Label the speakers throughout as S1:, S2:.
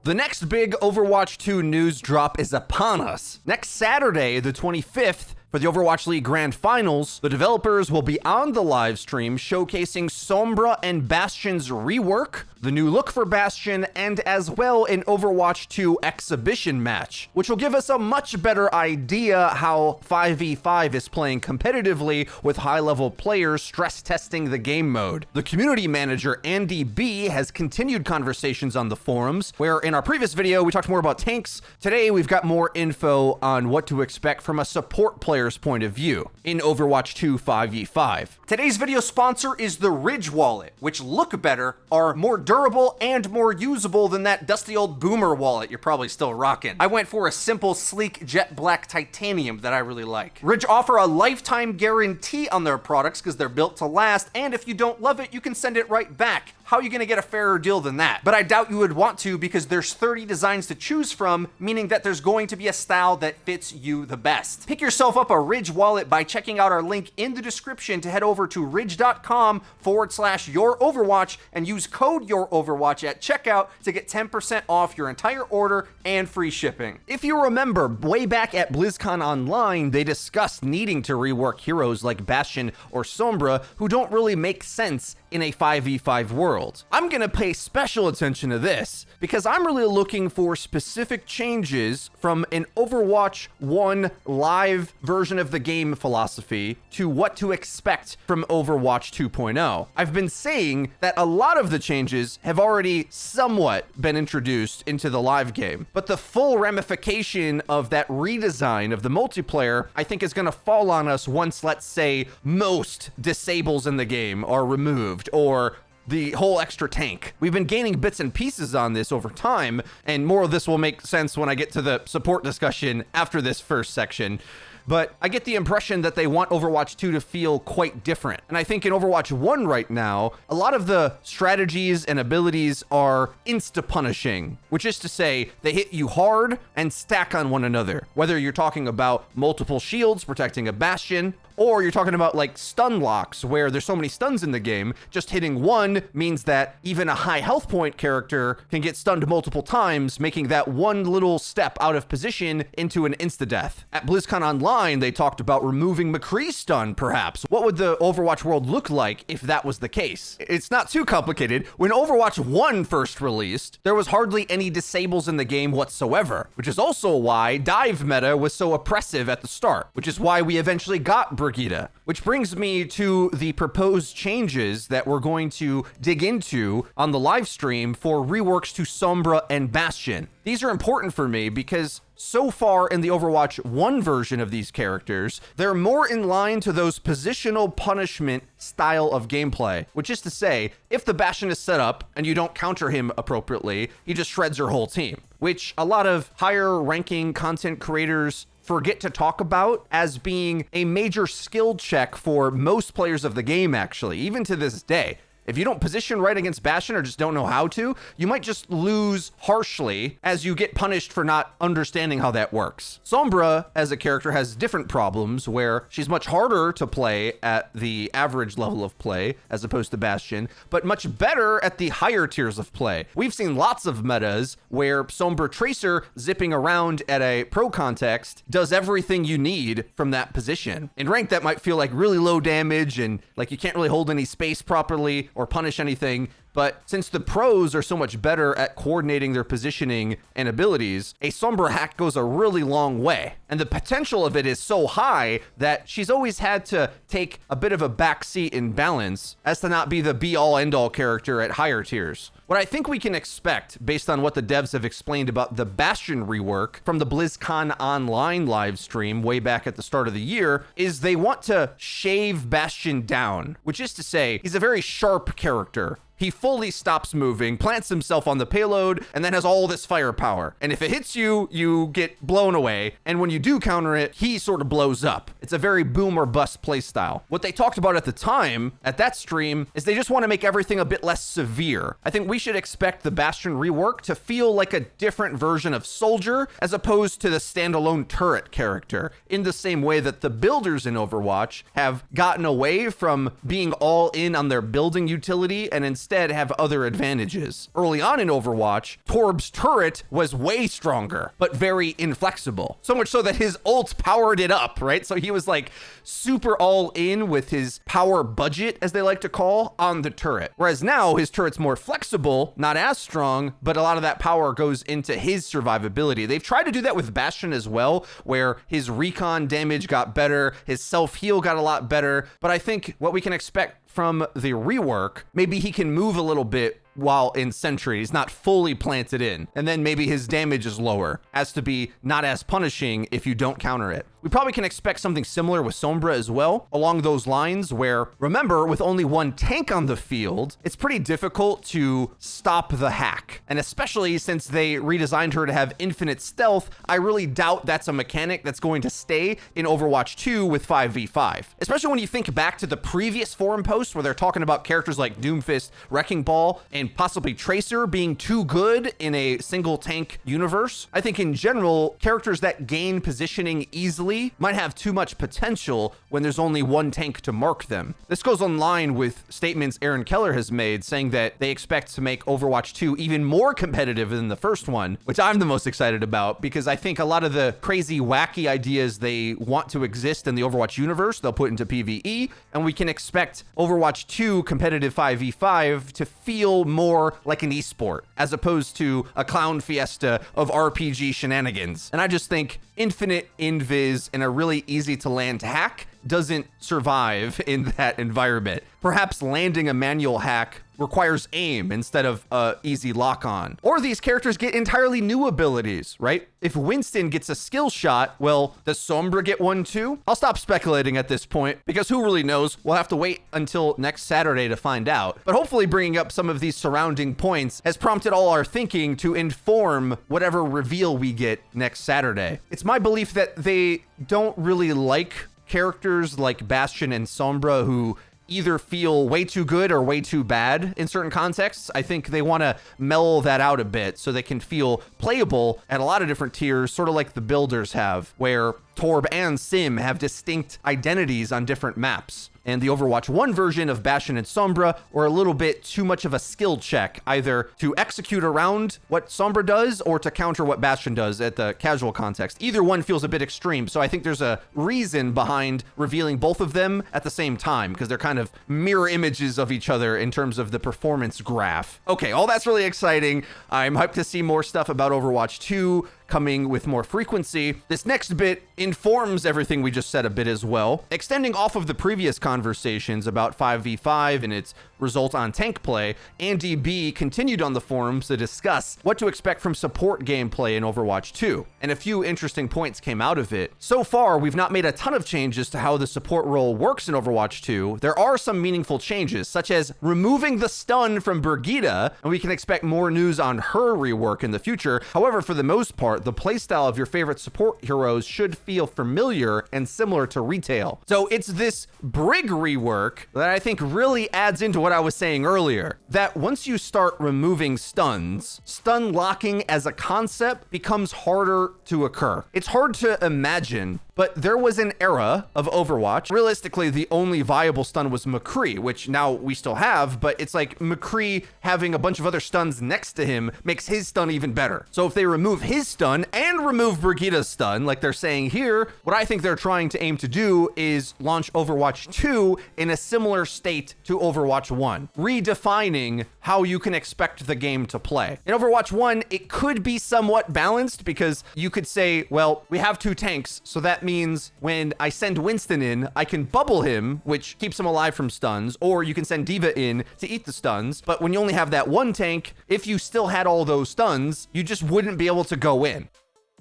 S1: The next big Overwatch 2 news drop is upon us. Next Saturday, the 25th, for the Overwatch League Grandfinals, the developers will be on the live stream showcasing Sombra and Bastion's rework, the new look for Bastion, and as well an Overwatch 2 exhibition match, which will give us a much better idea how 5v5 is playing competitively with high-level players stress testing the game mode. The community manager, Andy B, has continued conversations on the forums, where in our previous video we talked more about tanks. Today we've got more info on what to expect from a support player's point of view in Overwatch 2 5v5. Today's video sponsor is the Ridge wallet, which look better, are more durable, and more usable than that dusty old boomer wallet you're probably still rocking. I went for a simple, sleek, jet black titanium that I really like. Ridge offer a lifetime guarantee on their products because they're built to last, and if you don't love it, you can send it right back. How are you gonna get a fairer deal than that? But I doubt you would want to because there's 30 designs to choose from, meaning that there's going to be a style that fits you the best. Pick yourself up a Ridge wallet by checking out our link in the description to head over to ridge.com/YourOverwatch and use code YourOverwatch at checkout to get 10% off your entire order and free shipping. If you remember, way back at BlizzCon Online, they discussed needing to rework heroes like Bastion or Sombra who don't really make sense in a 5v5 world. I'm gonna pay special attention to this because I'm really looking for specific changes from an Overwatch 1 live version of the game philosophy to what to expect from Overwatch 2.0. I've been saying that a lot of the changes have already somewhat been introduced into the live game, but the full ramification of that redesign of the multiplayer, I think, is gonna fall on us once, let's say, most disables in the game are removed, or the whole extra tank. We've been gaining bits and pieces on this over time, and more of this will make sense when I get to the support discussion after this first section. But I get the impression that they want Overwatch 2 to feel quite different. And I think in Overwatch 1 right now, a lot of the strategies and abilities are insta-punishing, which is to say they hit you hard and stack on one another. Whether you're talking about multiple shields protecting a Bastion, or you're talking about like stun locks where there's so many stuns in the game, just hitting one means that even a high health point character can get stunned multiple times, making that one little step out of position into an insta-death. At BlizzCon Online, they talked about removing McCree's stun, perhaps. What would the Overwatch world look like if that was the case? It's not too complicated. When Overwatch 1 first released, there was hardly any disables in the game whatsoever, which is also why dive meta was so oppressive at the start, which is why we eventually got Brigitte. Which brings me to the proposed changes that we're going to dig into on the live stream for reworks to Sombra and Bastion. These are important for me because so far in the Overwatch 1 version of these characters, they're more in line to those positional punishment style of gameplay, which is to say, if the Bastion is set up and you don't counter him appropriately, he just shreds your whole team, which a lot of higher ranking content creators forget to talk about as being a major skill check for most players of the game, actually, even to this day. If you don't position right against Bastion or just don't know how to, you might just lose harshly as you get punished for not understanding how that works. Sombra, as a character, has different problems where she's much harder to play at the average level of play as opposed to Bastion, but much better at the higher tiers of play. We've seen lots of metas where Sombra Tracer zipping around at a pro context does everything you need from that position. In rank, that might feel like really low damage and like you can't really hold any space properly or punish anything, but since the pros are so much better at coordinating their positioning and abilities, a Sombra hack goes a really long way. And the potential of it is so high that she's always had to take a bit of a backseat in balance as to not be the be-all end-all character at higher tiers. What I think we can expect, based on what the devs have explained about the Bastion rework from the BlizzCon Online live stream way back at the start of the year, is they want to shave Bastion down, which is to say, he's a very sharp character. He fully stops moving, plants himself on the payload, and then has all this firepower. And if it hits you, you get blown away. And when you do counter it, he sort of blows up. It's a very boom or bust playstyle. What they talked about at the time, at that stream, is they just want to make everything a bit less severe. I think we should expect the Bastion rework to feel like a different version of Soldier, as opposed to the standalone turret character, in the same way that the builders in Overwatch have gotten away from being all in on their building utility and instead instead have other advantages. Early on in Overwatch, Torb's turret was way stronger, but very inflexible. So much so that his ult powered it up, right? So he was like super all in with his power budget, as they like to call, on the turret. Whereas now his turret's more flexible, not as strong, but a lot of that power goes into his survivability. They've tried to do that with Bastion as well, where his recon damage got better, his self-heal got a lot better. But I think what we can expect from the rework, maybe he can move a little bit while in sentry. He's not fully planted in, and then maybe his damage is lower, as to be not as punishing if you don't counter it. We probably can expect something similar with Sombra as well, along those lines where, remember, with only one tank on the field, it's pretty difficult to stop the hack. And especially since they redesigned her to have infinite stealth, I really doubt that's a mechanic that's going to stay in Overwatch 2 with 5v5. Especially when you think back to the previous forum posts where they're talking about characters like Doomfist, Wrecking Ball, and possibly Tracer being too good in a single tank universe. I think in general, characters that gain positioning easily might have too much potential when there's only one tank to mark them. This goes in line with statements Aaron Keller has made, saying that they expect to make Overwatch 2 even more competitive than the first one, which I'm the most excited about because I think a lot of the crazy, wacky ideas they want to exist in the Overwatch universe, they'll put into PvE, and we can expect Overwatch 2 competitive 5v5 to feel more like an esport, as opposed to a clown fiesta of RPG shenanigans. And I just think infinite invis and a really easy to land hack doesn't survive in that environment. Perhaps landing a manual hack requires aim instead of easy lock on. Or these characters get entirely new abilities, right? If Winston gets a skill shot, well, does Sombra get one too? I'll stop speculating at this point because who really knows? We'll have to wait until next Saturday to find out. But hopefully bringing up some of these surrounding points has prompted all our thinking to inform whatever reveal we get next Saturday. It's my belief that they don't really like characters like Bastion and Sombra who either feel way too good or way too bad in certain contexts. I think they want to mellow that out a bit so they can feel playable at a lot of different tiers, sort of like the builders have, where Torb and Sim have distinct identities on different maps. And the Overwatch 1 version of Bastion and Sombra were a little bit too much of a skill check, either to execute around what Sombra does or to counter what Bastion does at the casual context. Either one feels a bit extreme, so I think there's a reason behind revealing both of them at the same time, because they're kind of mirror images of each other in terms of the performance graph. Okay, all that's really exciting. I'm hyped to see more stuff about Overwatch 2 coming with more frequency. This next bit informs everything we just said a bit as well. Extending off of the previous conversations about 5v5 and its result on tank play, Andy B continued on the forums to discuss what to expect from support gameplay in Overwatch 2, and a few interesting points came out of it. So far, we've not made a ton of changes to how the support role works in Overwatch 2. There are some meaningful changes, such as removing the stun from Brigitte, and we can expect more news on her rework in the future. However, for the most part, the playstyle of your favorite support heroes should feel familiar and similar to retail. So it's this Brig rework that I think really adds into what I was saying earlier, that once you start removing stuns, stun locking as a concept becomes harder to occur. It's hard to imagine, but there was an era of Overwatch. Realistically, the only viable stun was McCree, which now we still have, but it's like McCree having a bunch of other stuns next to him makes his stun even better. So if they remove his stun and remove Brigitte's stun, like they're saying here, what I think they're trying to aim to do is launch Overwatch 2 in a similar state to Overwatch 1, redefining how you can expect the game to play. In Overwatch 1, it could be somewhat balanced because you could say, well, we have two tanks, so that means when I send Winston in, I can bubble him, which keeps him alive from stuns, or you can send D.Va in to eat the stuns. But when you only have that one tank, if you still had all those stuns, you just wouldn't be able to go in.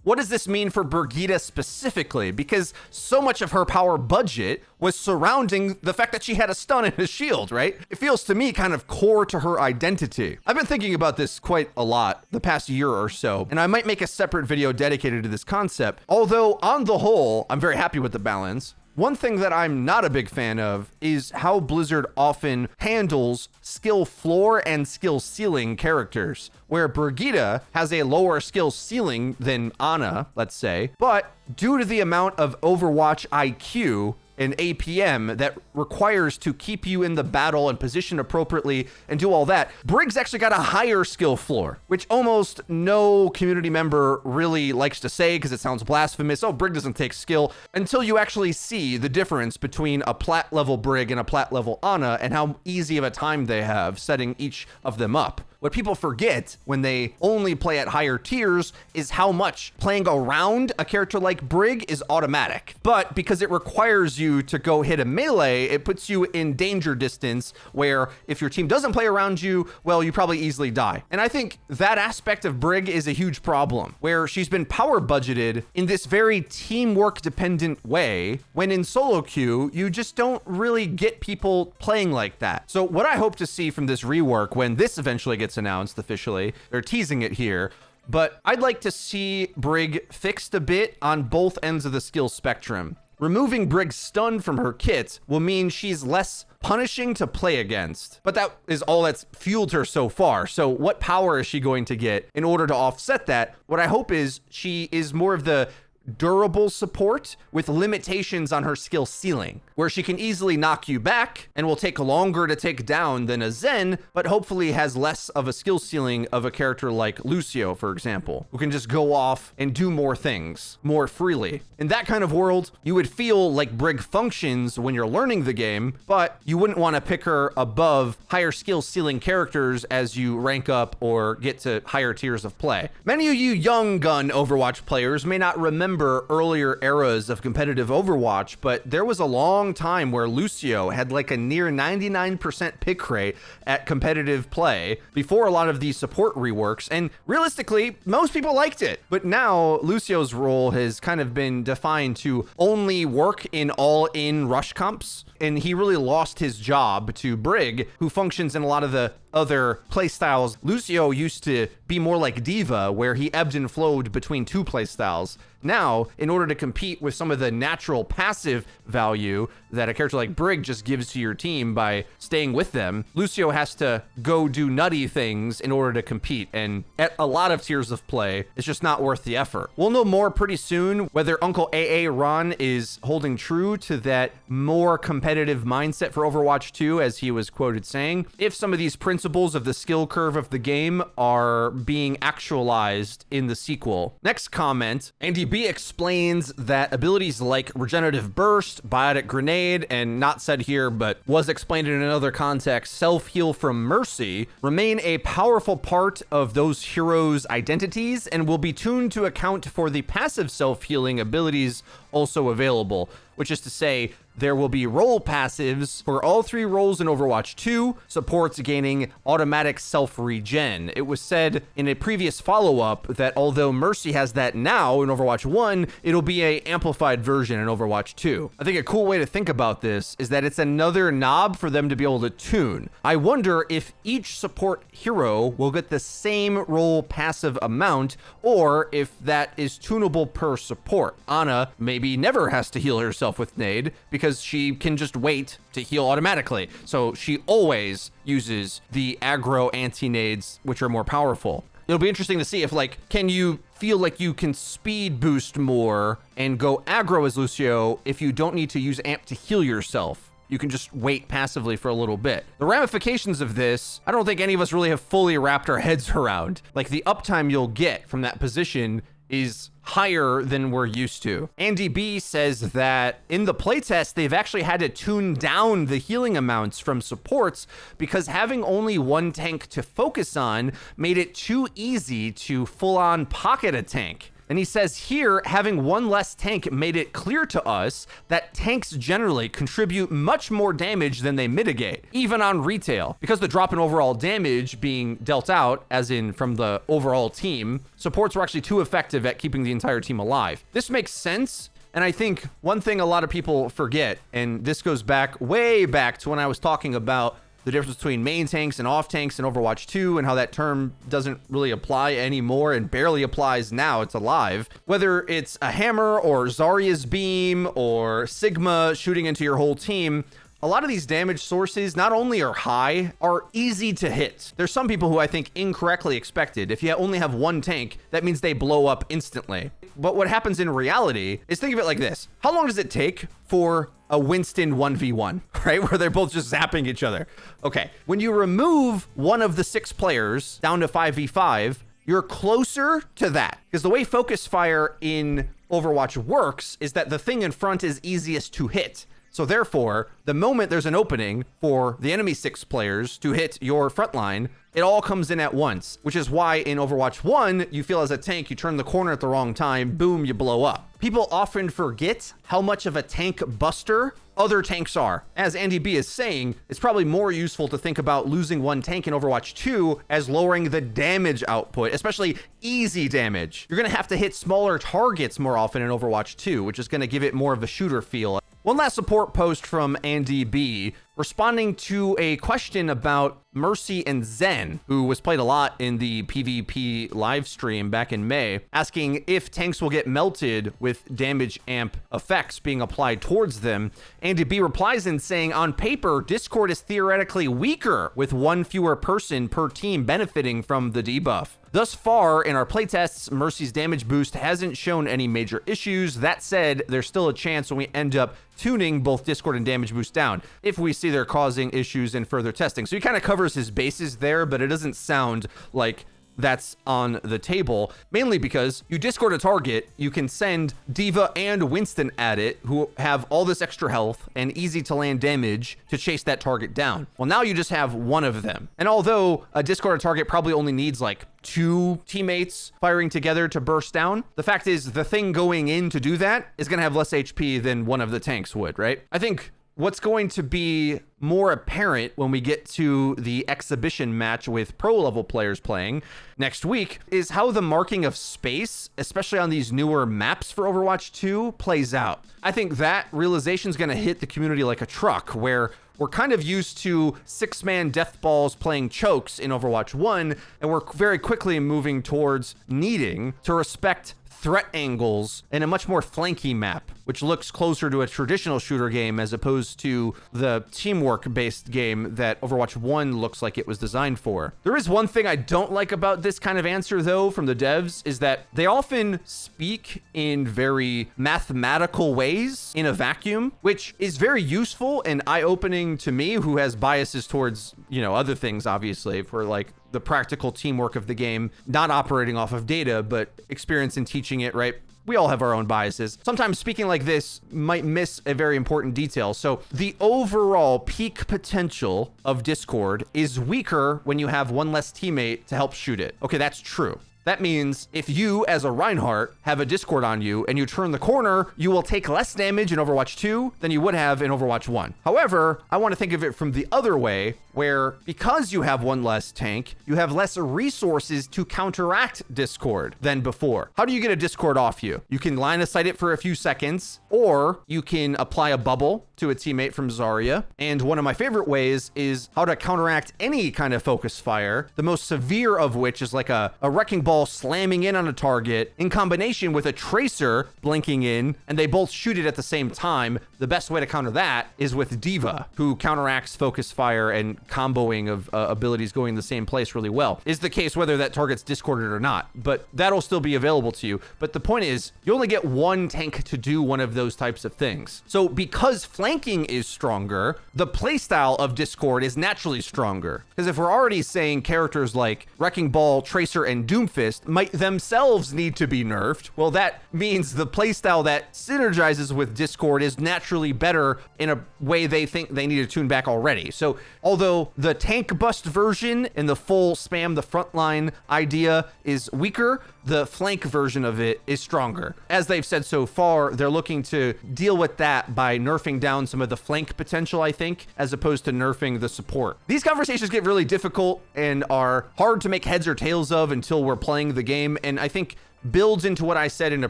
S1: What does this mean for Brigitte specifically? Because so much of her power budget was surrounding the fact that she had a stun and a shield, right? It feels to me kind of core to her identity. I've been thinking about this quite a lot the past year or so, and I might make a separate video dedicated to this concept. Although on the whole, I'm very happy with the balance. One thing that I'm not a big fan of is how Blizzard often handles skill floor and skill ceiling characters, where Brigitte has a lower skill ceiling than Ana, let's say, but due to the amount of Overwatch IQ an APM that requires to keep you in the battle and position appropriately and do all that, Brig's actually got a higher skill floor, which almost no community member really likes to say because it sounds blasphemous. Oh, Brig doesn't take skill, until you actually see the difference between a plat level Brig and a plat level Ana and how easy of a time they have setting each of them up. What people forget when they only play at higher tiers is how much playing around a character like Brig is automatic. But because it requires you to go hit a melee, it puts you in danger distance where if your team doesn't play around you, well, you probably easily die. And I think that aspect of Brig is a huge problem, where she's been power budgeted in this very teamwork dependent way, when in solo queue, you just don't really get people playing like that. So what I hope to see from this rework when this eventually gets announced officially, they're teasing it here, but I'd like to see Brig fixed a bit on both ends of the skill spectrum. Removing Brig's stun from her kit will mean she's less punishing to play against, but that is all that's fueled her so far. So what power is she going to get in order to offset that? What I hope is she is more of the durable support with limitations on her skill ceiling, where she can easily knock you back and will take longer to take down than a Zen, but hopefully has less of a skill ceiling of a character like Lucio, for example, who can just go off and do more things more freely. In that kind of world, you would feel like Brig functions when you're learning the game, but you wouldn't want to pick her above higher skill ceiling characters as you rank up or get to higher tiers of play. Many of you young gun Overwatch players may not remember earlier eras of competitive Overwatch, but there was a long time where Lucio had like a near 99% pick rate at competitive play before a lot of these support reworks, and realistically, most people liked it. But now Lucio's role has kind of been defined to only work in all-in rush comps, and he really lost his job to Brig, who functions in a lot of the other playstyles. Lucio used to be more like D.Va, where he ebbed and flowed between two playstyles. Now, in order to compete with some of the natural passive value that a character like Brig just gives to your team by staying with them, Lucio has to go do nutty things in order to compete, and at a lot of tiers of play, it's just not worth the effort. We'll know more pretty soon whether Uncle AA Ron is holding true to that more competitive mindset for Overwatch 2, as he was quoted saying, if some of these principles of the skill curve of the game are being actualized in the sequel. Next comment, Andy B explains that abilities like Regenerative Burst, Biotic Grenade, and not said here but was explained in another context, Self-Heal from Mercy, remain a powerful part of those heroes' identities and will be tuned to account for the passive self-healing abilities also available, which is to say there will be role passives for all three roles in Overwatch 2, supports gaining automatic self-regen. It was said in a previous follow-up that although Mercy has that now in Overwatch 1, it'll be a amplified version in Overwatch 2. I think a cool way to think about this is that it's another knob for them to be able to tune. I wonder if each support hero will get the same role passive amount, or if that is tunable per support. Ana maybe never has to heal herself with nade, because she can just wait to heal automatically. So she always uses the aggro anti-nades, which are more powerful. It'll be interesting to see if, like, can you feel like you can speed boost more and go aggro as Lucio if you don't need to use amp to heal yourself? You can just wait passively for a little bit. The ramifications of this, I don't think any of us really have fully wrapped our heads around. Like, the uptime you'll get from that position is higher than we're used to. Andy B says that in the playtest, they've actually had to tune down the healing amounts from supports because having only one tank to focus on made it too easy to full-on pocket a tank. And he says here, having one less tank made it clear to us that tanks generally contribute much more damage than they mitigate, even on retail. Because the drop in overall damage being dealt out, as in from the overall team, supports were actually too effective at keeping the entire team alive. This makes sense. And I think one thing a lot of people forget, and this goes back way back to when I was talking about the difference between main tanks and off tanks in Overwatch 2 and how that term doesn't really apply anymore and barely applies now it's alive. Whether it's a hammer or Zarya's beam or Sigma shooting into your whole team, a lot of these damage sources not only are high, are easy to hit. There's some people who I think incorrectly expected if you only have one tank, that means they blow up instantly. But what happens in reality is, think of it like this. How long does it take for a Winston 1v1, right? Where they're both just zapping each other. Okay, when you remove one of the 6 players down to 5v5, you're closer to that. Because the way focus fire in Overwatch works is that the thing in front is easiest to hit. So therefore, the moment there's an opening for the enemy 6 players to hit your front line, it all comes in at once, which is why in Overwatch 1, you feel as a tank, you turn the corner at the wrong time, boom, you blow up. People often forget how much of a tank buster other tanks are. As Andy B is saying, it's probably more useful to think about losing one tank in Overwatch 2 as lowering the damage output, especially easy damage. You're gonna have to hit smaller targets more often in Overwatch 2, which is gonna give it more of a shooter feel. One last support post from Andy B, responding to a question about Mercy and Zen, who was played a lot in the PvP live stream back in May, asking if tanks will get melted with damage amp effects being applied towards them. Andy B replies in saying, on paper, Discord is theoretically weaker with one fewer person per team benefiting from the debuff. Thus far, in our playtests, Mercy's damage boost hasn't shown any major issues. That said, there's still a chance when we end up tuning both Discord and damage boost down if we see they're causing issues in further testing. So he kind of covers his bases there, but it doesn't sound like that's on the table, mainly because you Discord a target, you can send D.Va and Winston at it, who have all this extra health and easy to land damage to chase that target down. Well, now you just have one of them. And although a Discord target probably only needs like 2 teammates firing together to burst down, the fact is the thing going in to do that is going to have less HP than one of the tanks would, right? I think what's going to be more apparent when we get to the exhibition match with pro level players playing next week is how the marking of space, especially on these newer maps for Overwatch 2, plays out. I think that realization is going to hit the community like a truck, where we're kind of used to 6-man death balls playing chokes in Overwatch 1, and we're very quickly moving towards needing to respect threat angles in a much more flanky map, which looks closer to a traditional shooter game as opposed to the teamwork-based game that Overwatch 1 looks like it was designed for. There is one thing I don't like about this kind of answer, though, from the devs, is that they often speak in very mathematical ways in a vacuum, which is very useful and eye-opening to me, who has biases towards, other things, obviously, for like the practical teamwork of the game, not operating off of data, but experience in teaching it, right? We all have our own biases. Sometimes speaking like this might miss a very important detail. So the overall peak potential of Discord is weaker when you have one less teammate to help shoot it. Okay, that's true. That means if you, as a Reinhardt, have a Discord on you and you turn the corner, you will take less damage in Overwatch 2 than you would have in Overwatch 1. However, I want to think of it from the other way, where because you have one less tank, you have less resources to counteract Discord than before. How do you get a Discord off you? You can line of sight it for a few seconds, or you can apply a bubble to a teammate from Zarya. And one of my favorite ways is how to counteract any kind of focus fire, the most severe of which is like a wrecking ball slamming in on a target in combination with a tracer blinking in, and they both shoot it at the same time. The best way to counter that is with D.Va, who counteracts focus fire and comboing of abilities going in the same place really well. Is the case whether that target's discorded or not, but that'll still be available to you. But the point is, you only get one tank to do one of those types of things. So because flanking is stronger, the playstyle of Discord is naturally stronger. Because if we're already saying characters like Wrecking Ball, Tracer, and Doomfist might themselves need to be nerfed, well, that means the playstyle that synergizes with Discord is naturally better in a way they think they need to tune back already. So although the tank bust version and the full spam the frontline idea is weaker, the flank version of it is stronger. As they've said so far, they're looking to deal with that by nerfing down some of the flank potential, I think, as opposed to nerfing the support. These conversations get really difficult and are hard to make heads or tails of until we're playing the game, and I think builds into what I said in a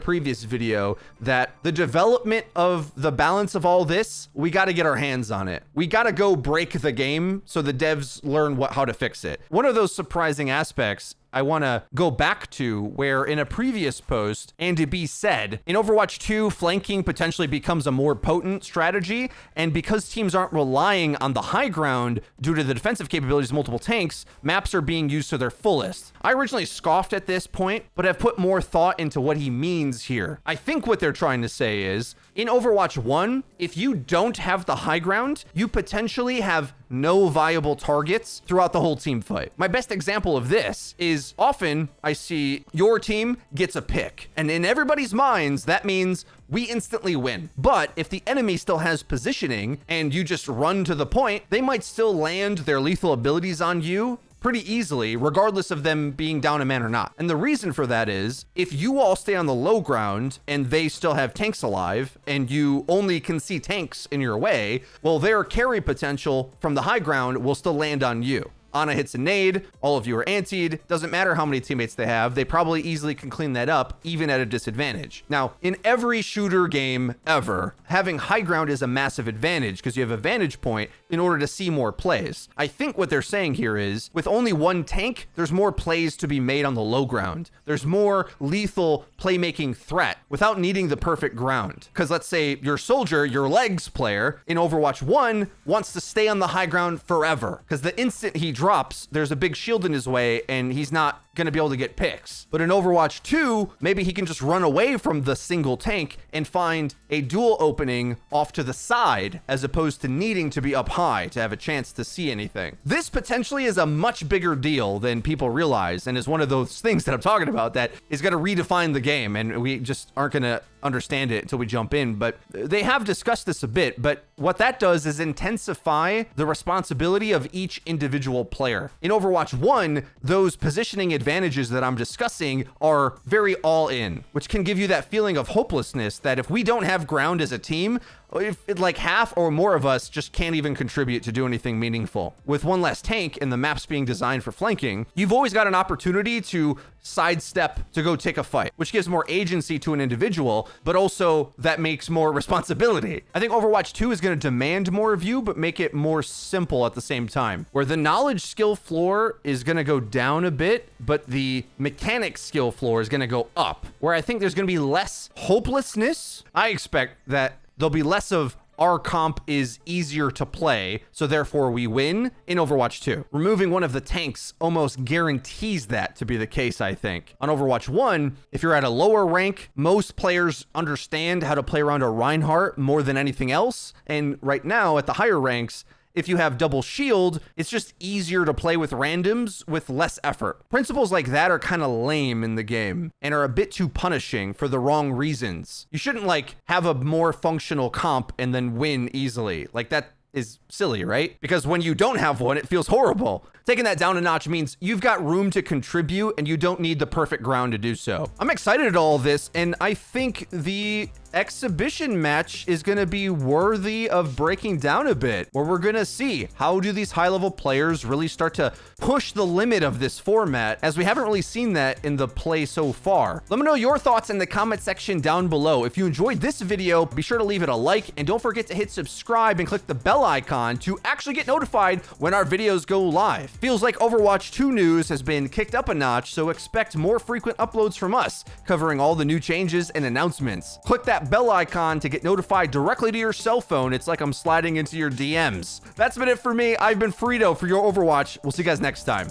S1: previous video, that the development of the balance of all this, we got to get our hands on it. We got to go break the game so the devs learn how to fix it. One of those surprising aspects, I want to go back to where in a previous post, Andy B said, in Overwatch 2, flanking potentially becomes a more potent strategy, and because teams aren't relying on the high ground due to the defensive capabilities of multiple tanks, maps are being used to their fullest. I originally scoffed at this point, but I've put more thought into what he means here. I think what they're trying to say is, in Overwatch 1, if you don't have the high ground, you potentially have no viable targets throughout the whole team fight. My best example of this is often I see your team gets a pick, and in everybody's minds, that means we instantly win. But if the enemy still has positioning and you just run to the point, they might still land their lethal abilities on you pretty easily, regardless of them being down a man or not. And the reason for that is, if you all stay on the low ground and they still have tanks alive, and you only can see tanks in your way, well, their carry potential from the high ground will still land on you. Ana hits a nade, all of you are antied, doesn't matter how many teammates they have, they probably easily can clean that up, even at a disadvantage. Now, in every shooter game ever, having high ground is a massive advantage because you have a vantage point in order to see more plays. I think what they're saying here is, with only one tank, there's more plays to be made on the low ground. There's more lethal playmaking threat without needing the perfect ground. Because let's say your soldier, your legs player in Overwatch 1 wants to stay on the high ground forever, because the instant he drops, there's a big shield in his way and he's not going to be able to get picks. But in Overwatch 2, maybe he can just run away from the single tank and find a dual opening off to the side, as opposed to needing to be up high to have a chance to see anything. This potentially is a much bigger deal than people realize, and is one of those things that I'm talking about that is going to redefine the game, and we just aren't going to understand it until we jump in. But they have discussed this a bit, but what that does is intensify the responsibility of each individual player. In Overwatch 1, those positioning advantages that I'm discussing are very all in, which can give you that feeling of hopelessness that if we don't have ground as a team, if like half or more of us just can't even contribute to do anything meaningful. With one less tank and the maps being designed for flanking, you've always got an opportunity to sidestep to go take a fight, which gives more agency to an individual, but also that makes more responsibility. I think Overwatch 2 is going to demand more of you, but make it more simple at the same time, where the knowledge skill floor is going to go down a bit, but the mechanics skill floor is going to go up, where I think there's going to be less hopelessness. I expect that there'll be less of our comp is easier to play, so therefore we win in Overwatch 2. Removing one of the tanks almost guarantees that to be the case, I think. On Overwatch 1, if you're at a lower rank, most players understand how to play around a Reinhardt more than anything else. And right now, at the higher ranks, if you have double shield, it's just easier to play with randoms with less effort. Principles like that are kind of lame in the game and are a bit too punishing for the wrong reasons. You shouldn't like have a more functional comp and then win easily. Like that is silly, right? Because when you don't have one, it feels horrible. Taking that down a notch means you've got room to contribute and you don't need the perfect ground to do so. I'm excited at all this, and I think the exhibition match is going to be worthy of breaking down a bit, where we're going to see how do these high-level players really start to push the limit of this format, as we haven't really seen that in the play so far. Let me know your thoughts in the comment section down below. If you enjoyed this video, be sure to leave it a like, and don't forget to hit subscribe and click the bell icon to actually get notified when our videos go live. Feels like Overwatch 2 news has been kicked up a notch, so expect more frequent uploads from us, covering all the new changes and announcements. Click that bell icon to get notified directly to your cell phone. It's like I'm sliding into your DMs. That's been it for me. I've been Frito for Your Overwatch. We'll see you guys next time.